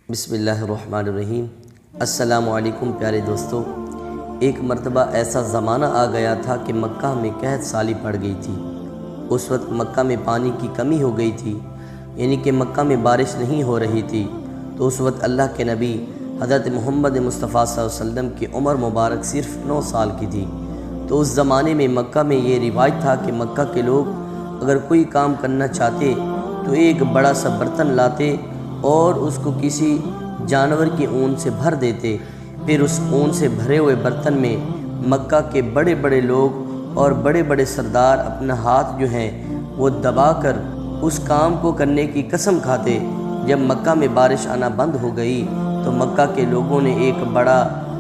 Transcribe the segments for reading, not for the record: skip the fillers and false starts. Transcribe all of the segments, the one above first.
بسم اللہ الرحمن الرحیم۔ السلام علیکم پیارے دوستو۔ ایک مرتبہ ایسا زمانہ آ گیا تھا کہ مکہ میں قحط سالی پڑ گئی تھی۔ اس وقت مکہ میں پانی کی کمی ہو گئی تھی، یعنی کہ مکہ میں بارش نہیں ہو رہی تھی۔ تو اس وقت اللہ کے نبی حضرت محمد مصطفیٰ صلی اللہ علیہ وسلم کی عمر مبارک صرف 9 سال کی تھی۔ تو اس زمانے میں مکہ میں یہ روایت تھا کہ مکہ کے لوگ اگر کوئی کام کرنا چاہتے تو ایک بڑا سا برتن لاتے اور اس کو کسی جانور کی اون سے بھر دیتے، پھر اس اون سے بھرے ہوئے برتن میں مکہ کے بڑے بڑے لوگ اور بڑے بڑے سردار اپنا ہاتھ جو ہیں وہ دبا کر اس کام کو کرنے کی قسم کھاتے۔ جب مکہ میں بارش آنا بند ہو گئی تو مکہ کے لوگوں نے ایک بڑا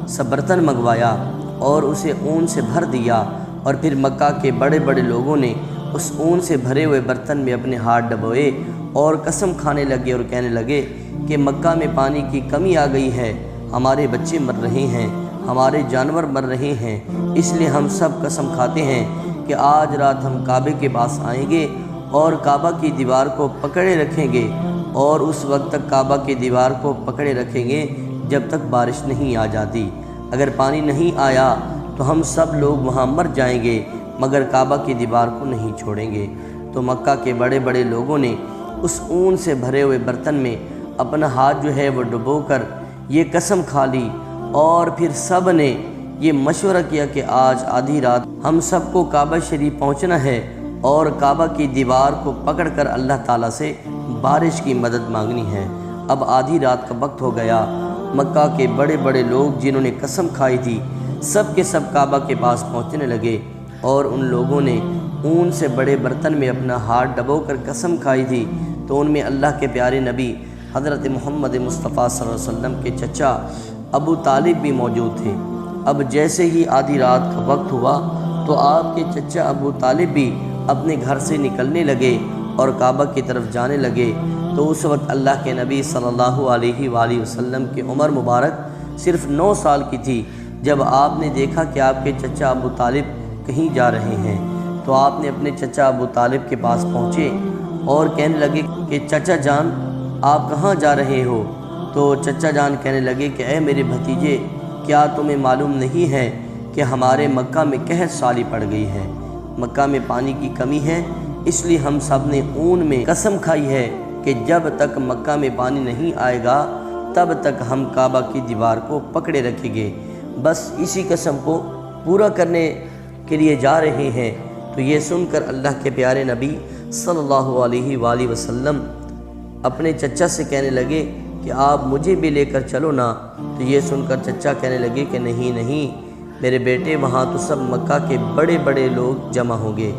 سا برتن منگوایا اور اسے اون سے بھر دیا، اور پھر مکہ کے بڑے بڑے لوگوں نے اس اون سے بھرے ہوئے برتن میں اپنے ہاتھ ڈبوئے اور قسم کھانے لگے اور کہنے لگے کہ مکہ میں پانی کی کمی آ گئی ہے، ہمارے بچے مر رہے ہیں، ہمارے جانور مر رہے ہیں، اس لیے ہم سب قسم کھاتے ہیں کہ آج رات ہم کعبے کے پاس آئیں گے اور کعبہ کی دیوار کو پکڑے رکھیں گے، اور اس وقت تک کعبہ کی دیوار کو پکڑے رکھیں گے جب تک بارش نہیں آ جاتی۔ اگر پانی نہیں آیا تو ہم سب لوگ وہاں مر جائیں گے، مگر کعبہ کی دیوار کو نہیں چھوڑیں گے۔ تو مکہ کے بڑے بڑے لوگوں نے اس اون سے بھرے ہوئے برتن میں اپنا ہاتھ جو ہے وہ ڈبو کر یہ قسم کھا لی، اور پھر سب نے یہ مشورہ کیا کہ آج آدھی رات ہم سب کو کعبہ شریف پہنچنا ہے اور کعبہ کی دیوار کو پکڑ کر اللہ تعالیٰ سے بارش کی مدد مانگنی ہے۔ اب آدھی رات کا وقت ہو گیا۔ مکہ کے بڑے بڑے لوگ جنہوں نے قسم کھائی تھی سب کے سب کعبہ کے پاس پہنچنے لگے، اور ان لوگوں نے اون سے بڑے برتن میں اپنا ہاتھ ڈبو کر قسم کھائی تھی۔ تو ان میں اللہ کے پیارے نبی حضرت محمد مصطفیٰ صلی اللہ علیہ وسلم کے چچا ابو طالب بھی موجود تھے۔ اب جیسے ہی آدھی رات کا وقت ہوا تو آپ کے چچا ابو طالب بھی اپنے گھر سے نکلنے لگے اور کعبہ کی طرف جانے لگے۔ تو اس وقت اللہ کے نبی صلی اللہ علیہ وآلہ وسلم کی عمر مبارک صرف 9 سال کی تھی۔ جب آپ نے دیکھا کہ آپ کے چچا ابو طالب کہیں جا رہے ہیں تو آپ نے اپنے چچا ابو طالب کے پاس پہنچے اور کہنے لگے کہ چچا جان آپ کہاں جا رہے ہو؟ تو چچا جان کہنے لگے کہ اے میرے بھتیجے، کیا تمہیں معلوم نہیں ہے کہ ہمارے مکہ میں قحط سالی پڑ گئی ہے، مکہ میں پانی کی کمی ہے، اس لیے ہم سب نے اون میں قسم کھائی ہے کہ جب تک مکہ میں پانی نہیں آئے گا تب تک ہم کعبہ کی دیوار کو پکڑے رکھیں گے، بس اسی قسم کو پورا کرنے کے لیے جا رہے ہیں۔ تو یہ سن کر اللہ کے پیارے نبی صلی اللہ علیہ وآلہ وسلم اپنے چچا سے کہنے لگے کہ آپ مجھے بھی لے کر چلو نا۔ تو یہ سن کر چچا کہنے لگے کہ نہیں میرے بیٹے، وہاں تو سب مکہ کے بڑے بڑے لوگ جمع ہوں گے،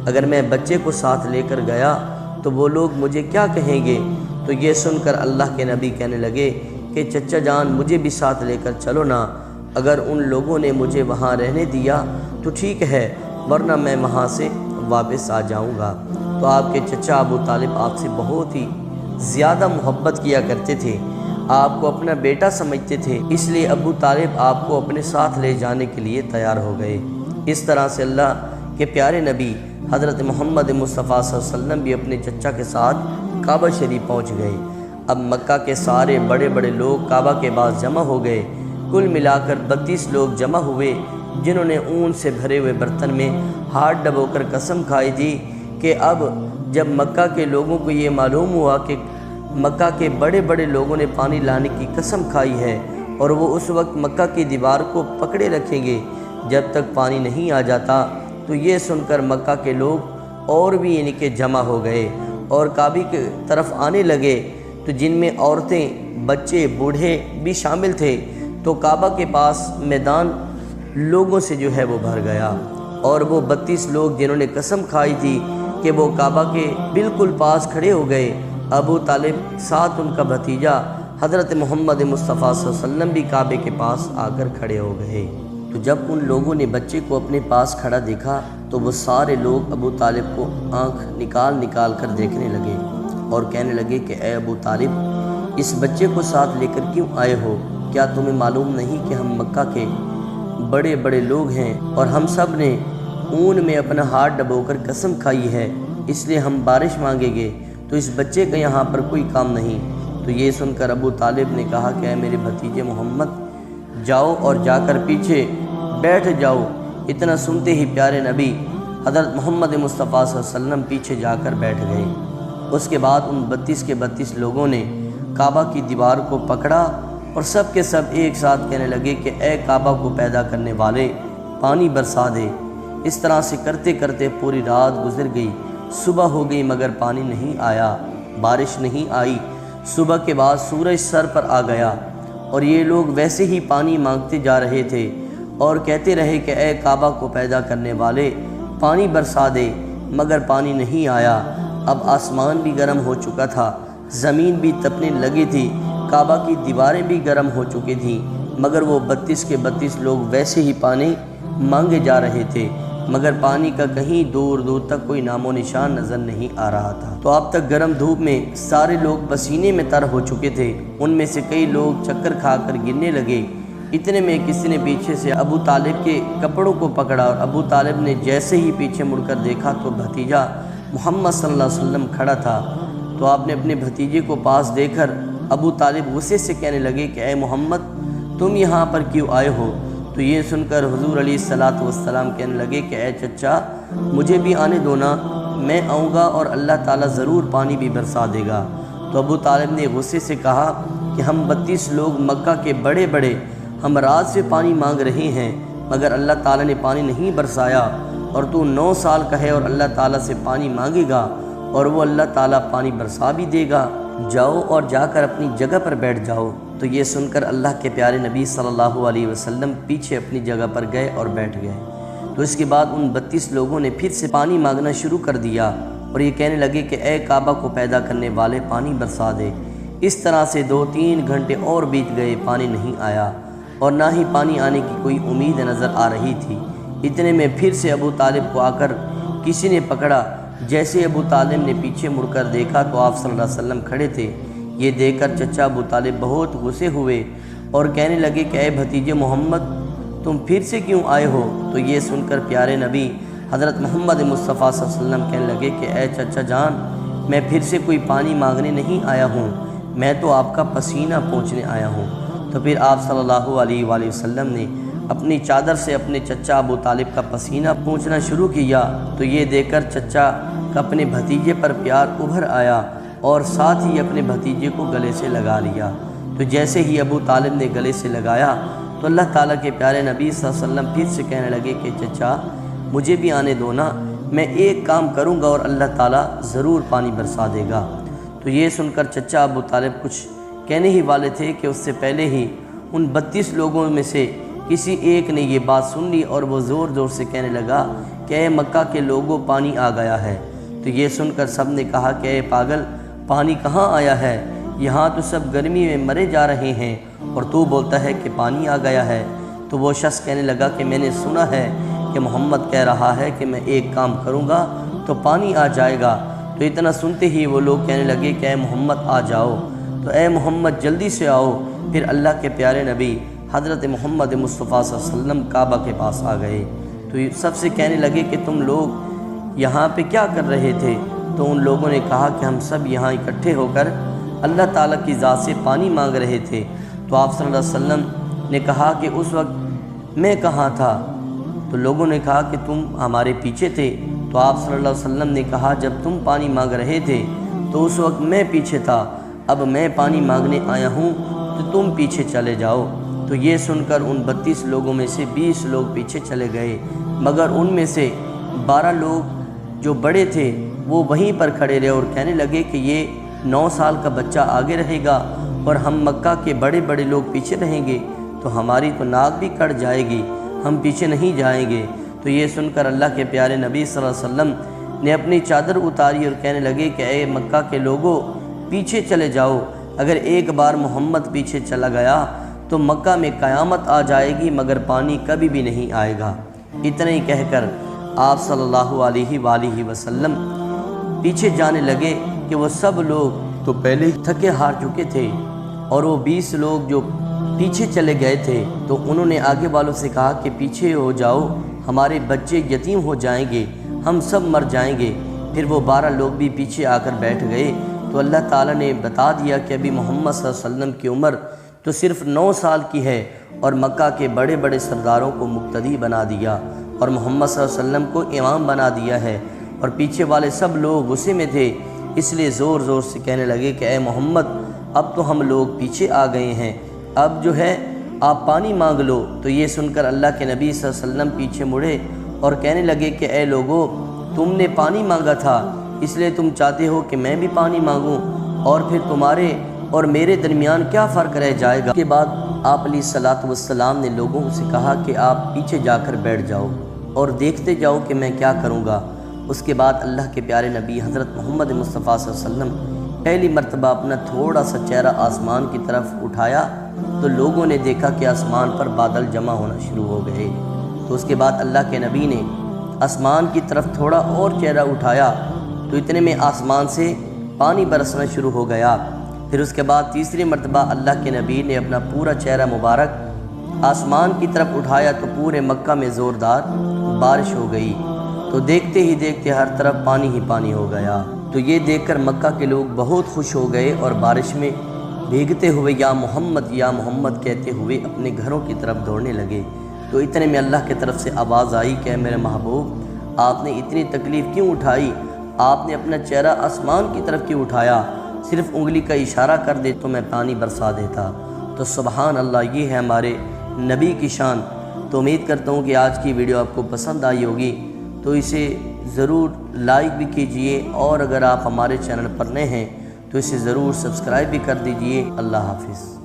اگر میں بچے کو ساتھ لے کر گیا تو وہ لوگ مجھے کیا کہیں گے؟ تو یہ سن کر اللہ کے نبی کہنے لگے کہ چچا جان مجھے بھی ساتھ لے کر چلو نا، اگر ان لوگوں نے مجھے وہاں رہنے دیا تو ٹھیک ہے، ورنہ میں وہاں سے واپس آ جاؤں گا۔ تو آپ کے چچا ابو طالب آپ سے بہت ہی زیادہ محبت کیا کرتے تھے، آپ کو اپنا بیٹا سمجھتے تھے، اس لیے ابو طالب آپ کو اپنے ساتھ لے جانے کے لیے تیار ہو گئے۔ اس طرح سے اللہ کے پیارے نبی حضرت محمد مصطفیٰ صلی اللہ علیہ وسلم بھی اپنے چچا کے ساتھ کعبہ شریف پہنچ گئے۔ اب مکہ کے سارے بڑے بڑے لوگ کعبہ کے پاس جمع ہو گئے، کل ملا کر 32 لوگ جمع ہوئے جنہوں نے اون سے بھرے ہوئے برتن میں ہاتھ ڈبو کر قسم کھائی تھی کہ اب جب مکہ کے لوگوں کو یہ معلوم ہوا کہ مکہ کے بڑے بڑے لوگوں نے پانی لانے کی قسم کھائی ہے اور وہ اس وقت مکہ کی دیوار کو پکڑے رکھیں گے جب تک پانی نہیں آ جاتا، تو یہ سن کر مکہ کے لوگ اور بھی یعنی کہ جمع ہو گئے اور کعبے کی طرف آنے لگے۔ تو جن میں عورتیں، بچے، بوڑھے بھی شامل تھے، تو کعبہ کے پاس میدان لوگوں سے جو ہے وہ بھر گیا، اور وہ 32 لوگ جنہوں نے قسم کھائی تھی کہ وہ کعبہ کے بالکل پاس کھڑے ہو گئے۔ ابو طالب ساتھ ان کا بھتیجا حضرت محمد مصطفیٰ صلی اللہ علیہ وسلم بھی کعبے کے پاس آ کر کھڑے ہو گئے۔ تو جب ان لوگوں نے بچے کو اپنے پاس کھڑا دیکھا تو وہ سارے لوگ ابو طالب کو آنکھ نکال کر دیکھنے لگے اور کہنے لگے کہ اے ابو طالب، اس بچے کو ساتھ لے کر کیوں آئے ہو؟ کیا تمہیں معلوم نہیں کہ ہم مکہ کے بڑے بڑے لوگ ہیں اور ہم سب نے اون میں اپنا ہاتھ ڈبو کر قسم کھائی ہے، اس لیے ہم بارش مانگیں گے، تو اس بچے کا یہاں پر کوئی کام نہیں۔ تو تو یہ سن کر ابو طالب نے کہا کہ اے میرے بھتیجے محمد، جاؤ اور جا کر پیچھے بیٹھ جاؤ۔ اتنا سنتے ہی پیارے نبی حضرت محمد مصطفیٰ صلی اللہ علیہ وسلم پیچھے جا کر بیٹھ گئے۔ اس کے بعد ان 32 کے 32 لوگوں نے کعبہ کی دیوار کو پکڑا اور سب کے سب ایک ساتھ کہنے لگے کہ اے کعبہ کو پیدا کرنے والے، پانی برسا دے۔ اس طرح سے کرتے کرتے پوری رات گزر گئی، صبح ہو گئی مگر پانی نہیں آیا، بارش نہیں آئی۔ صبح کے بعد سورج سر پر آ گیا اور یہ لوگ ویسے ہی پانی مانگتے جا رہے تھے اور کہتے رہے کہ اے کعبہ کو پیدا کرنے والے، پانی برسا دے، مگر پانی نہیں آیا۔ اب آسمان بھی گرم ہو چکا تھا، زمین بھی تپنے لگی تھی، کعبہ کی دیواریں بھی گرم ہو چکی تھیں، مگر وہ 32 کے 32 لوگ ویسے ہی پانی مانگے جا رہے تھے، مگر پانی کا کہیں دور دور تک کوئی نام و نشان نظر نہیں آ رہا تھا۔ تو اب تک گرم دھوپ میں سارے لوگ پسینے میں تر ہو چکے تھے، ان میں سے کئی لوگ چکر کھا کر گرنے لگے۔ اتنے میں کسی نے پیچھے سے ابو طالب کے کپڑوں کو پکڑا اور ابو طالب نے جیسے ہی پیچھے مڑ کر دیکھا تو بھتیجا محمد صلی اللہ علیہ وسلم کھڑا تھا۔ تو آپ نے اپنے بھتیجے کو پاس دیکھ کر ابو طالب غصے سے کہنے لگے کہ اے محمد، تم یہاں پر کیوں آئے ہو؟ تو یہ سن کر حضور علیہ السلام کہنے لگے کہ اے چچا، مجھے بھی آنے دو نا، میں آؤں گا اور اللہ تعالیٰ ضرور پانی بھی برسا دے گا۔ تو ابو طالب نے غصے سے کہا کہ ہم 32 لوگ مکہ کے بڑے بڑے، ہم رات سے پانی مانگ رہے ہیں مگر اللہ تعالیٰ نے پانی نہیں برسایا، اور تو 9 سال کا ہے اور اللہ تعالیٰ سے پانی مانگے گا اور وہ اللہ تعالیٰ پانی برسا بھی دے گا، جاؤ اور جا کر اپنی جگہ پر بیٹھ جاؤ۔ تو یہ سن کر اللہ کے پیارے نبی صلی اللہ علیہ وسلم پیچھے اپنی جگہ پر گئے اور بیٹھ گئے۔ تو اس کے بعد ان 32 لوگوں نے پھر سے پانی مانگنا شروع کر دیا اور یہ کہنے لگے کہ اے کعبہ کو پیدا کرنے والے، پانی برسا دے۔ اس طرح سے 2-3 گھنٹے اور بیت گئے، پانی نہیں آیا اور نہ ہی پانی آنے کی کوئی امید نظر آ رہی تھی۔ اتنے میں پھر سے ابو طالب کو آ کر کسی نے پکڑا۔ جیسے ابو طالب نے پیچھے مڑ کر دیکھا تو آپ صلی اللہ علیہ وسلم کھڑے تھے۔ یہ دیکھ کر چچا ابو طالب بہت غصے ہوئے اور کہنے لگے کہ اے بھتیجے محمد، تم پھر سے کیوں آئے ہو؟ تو یہ سن کر پیارے نبی حضرت محمد مصطفیٰ صلی اللہ علیہ وسلم کہنے لگے کہ اے چچا جان، میں پھر سے کوئی پانی مانگنے نہیں آیا ہوں، میں تو آپ کا پسینہ پوچھنے آیا ہوں۔ تو پھر آپ صلی اللہ علیہ وآلہ وسلم نے اپنی چادر سے اپنے چچا ابو طالب کا پسینہ پوچھنا شروع کیا۔ تو یہ دیکھ کر چچا کا اپنے بھتیجے پر پیار ابھر آیا اور ساتھ ہی اپنے بھتیجے کو گلے سے لگا لیا۔ تو جیسے ہی ابو طالب نے گلے سے لگایا تو اللہ تعالیٰ کے پیارے نبی صلی اللہ علیہ وسلم پھر سے کہنے لگے کہ چچا، مجھے بھی آنے دو نا، میں ایک کام کروں گا اور اللہ تعالیٰ ضرور پانی برسا دے گا۔ تو یہ سن کر چچا ابو طالب کچھ کہنے ہی والے تھے کہ اس سے پہلے ہی ان 32 لوگوں میں سے کسی ایک نے یہ بات سن لی اور وہ زور زور سے کہنے لگا کہ اے مکہ کے لوگوں، پانی آ گیا ہے۔ تو یہ سن کر سب نے کہا کہ اے پاگل، پانی کہاں آیا ہے؟ یہاں تو سب گرمی میں مرے جا رہے ہیں اور تو بولتا ہے کہ پانی آ گیا ہے۔ تو وہ شخص کہنے لگا کہ میں نے سنا ہے کہ محمد کہہ رہا ہے کہ میں ایک کام کروں گا تو پانی آ جائے گا۔ تو اتنا سنتے ہی وہ لوگ کہنے لگے کہ اے محمد آ جاؤ، تو اے محمد جلدی سے آؤ۔ پھر اللہ کے پیارے نبی حضرت محمد مصطفیٰ صلی اللہ علیہ وسلم کعبہ کے پاس آ گئے۔ تو یہ سب سے کہنے لگے کہ تم لوگ یہاں پہ کیا کر رہے تھے؟ تو ان لوگوں نے کہا کہ ہم سب یہاں اکٹھے ہو کر اللہ تعالیٰ کی ذات سے پانی مانگ رہے تھے۔ تو آپ صلی اللہ علیہ وسلم نے کہا کہ اس وقت میں کہاں تھا؟ تو لوگوں نے کہا کہ تم ہمارے پیچھے تھے۔ تو آپ صلی اللہ علیہ وسلم نے کہا جب تم پانی مانگ رہے تھے تو اس وقت میں پیچھے تھا، اب میں پانی مانگنے آیا ہوں تو تم پیچھے چلے جاؤ۔ تو یہ سن کر ان 32 لوگوں میں سے 20 لوگ پیچھے چلے گئے، مگر ان میں سے 12 لوگ جو بڑے تھے وہ وہیں پر کھڑے رہے اور کہنے لگے کہ یہ 9 سال کا بچہ آگے رہے گا اور ہم مکہ کے بڑے بڑے لوگ پیچھے رہیں گے تو ہماری تو ناک بھی کٹ جائے گی، ہم پیچھے نہیں جائیں گے۔ تو یہ سن کر اللہ کے پیارے نبی صلی اللہ علیہ وسلم نے اپنی چادر اتاری اور کہنے لگے کہ اے مکہ کے لوگوں، پیچھے چلے جاؤ، اگر ایک بار محمد پیچھے چلا گیا تو مکہ میں قیامت آ جائے گی مگر پانی کبھی بھی نہیں آئے گا۔ اتنا ہی کہہ کر آپ صلی اللہ علیہ وآلہ وسلم پیچھے جانے لگے کہ وہ سب لوگ تو پہلے ہی تھکے ہار چکے تھے، اور وہ 20 لوگ جو پیچھے چلے گئے تھے تو انہوں نے آگے والوں سے کہا کہ پیچھے ہو جاؤ، ہمارے بچے یتیم ہو جائیں گے، ہم سب مر جائیں گے۔ پھر وہ 12 لوگ بھی پیچھے آ کر بیٹھ گئے۔ تو اللہ تعالیٰ نے بتا دیا کہ ابھی محمد صلی اللہ علیہ وسلم کی عمر تو صرف 9 سال کی ہے اور مکہ کے بڑے بڑے سرداروں کو مقتدی بنا دیا اور محمد صلی اللہ علیہ وسلم کو امام بنا دیا ہے، اور پیچھے والے سب لوگ غصے میں تھے، اس لیے زور زور سے کہنے لگے کہ اے محمد اب تو ہم لوگ پیچھے آ گئے ہیں، اب جو ہے آپ پانی مانگ لو۔ تو یہ سن کر اللہ کے نبی صلی اللہ علیہ وسلم پیچھے مڑے اور کہنے لگے کہ اے لوگو، تم نے پانی مانگا تھا، اس لیے تم چاہتے ہو کہ میں بھی پانی مانگوں، اور پھر تمہارے اور میرے درمیان کیا فرق رہ جائے گا۔ اس کے بعد آپ علیہ الصلوۃ والسلام نے لوگوں سے کہا کہ آپ پیچھے جا کر بیٹھ جاؤ اور دیکھتے جاؤ کہ میں کیا کروں گا۔ اس کے بعد اللہ کے پیارے نبی حضرت محمد مصطفیٰ صلی اللہ علیہ وسلم پہلی مرتبہ اپنا تھوڑا سا چہرہ آسمان کی طرف اٹھایا تو لوگوں نے دیکھا کہ آسمان پر بادل جمع ہونا شروع ہو گئے۔ تو اس کے بعد اللہ کے نبی نے آسمان کی طرف تھوڑا اور چہرہ اٹھایا تو اتنے میں آسمان سے پانی برسنا شروع ہو گیا۔ پھر اس کے بعد تیسری مرتبہ اللہ کے نبی نے اپنا پورا چہرہ مبارک آسمان کی طرف اٹھایا تو پورے مکہ میں زوردار بارش ہو گئی، تو دیکھتے ہی دیکھتے ہر طرف پانی ہی پانی ہو گیا۔ تو یہ دیکھ کر مکہ کے لوگ بہت خوش ہو گئے اور بارش میں بھیگتے ہوئے یا محمد کہتے ہوئے اپنے گھروں کی طرف دوڑنے لگے۔ تو اتنے میں اللہ کی طرف سے آواز آئی کہ اے میرے محبوب، آپ نے اتنی تکلیف کیوں اٹھائی؟ آپ نے اپنا چہرہ آسمان کی طرف کیوں اٹھایا؟ صرف انگلی کا اشارہ کر دے تو میں پانی برسا دیتا۔ تو سبحان اللہ، یہ ہے ہمارے نبی کی شان۔ تو امید کرتا ہوں کہ آج کی ویڈیو آپ کو پسند آئی ہوگی، تو اسے ضرور لائک بھی کیجئے، اور اگر آپ ہمارے چینل پر نئے ہیں تو اسے ضرور سبسکرائب بھی کر دیجئے۔ اللہ حافظ۔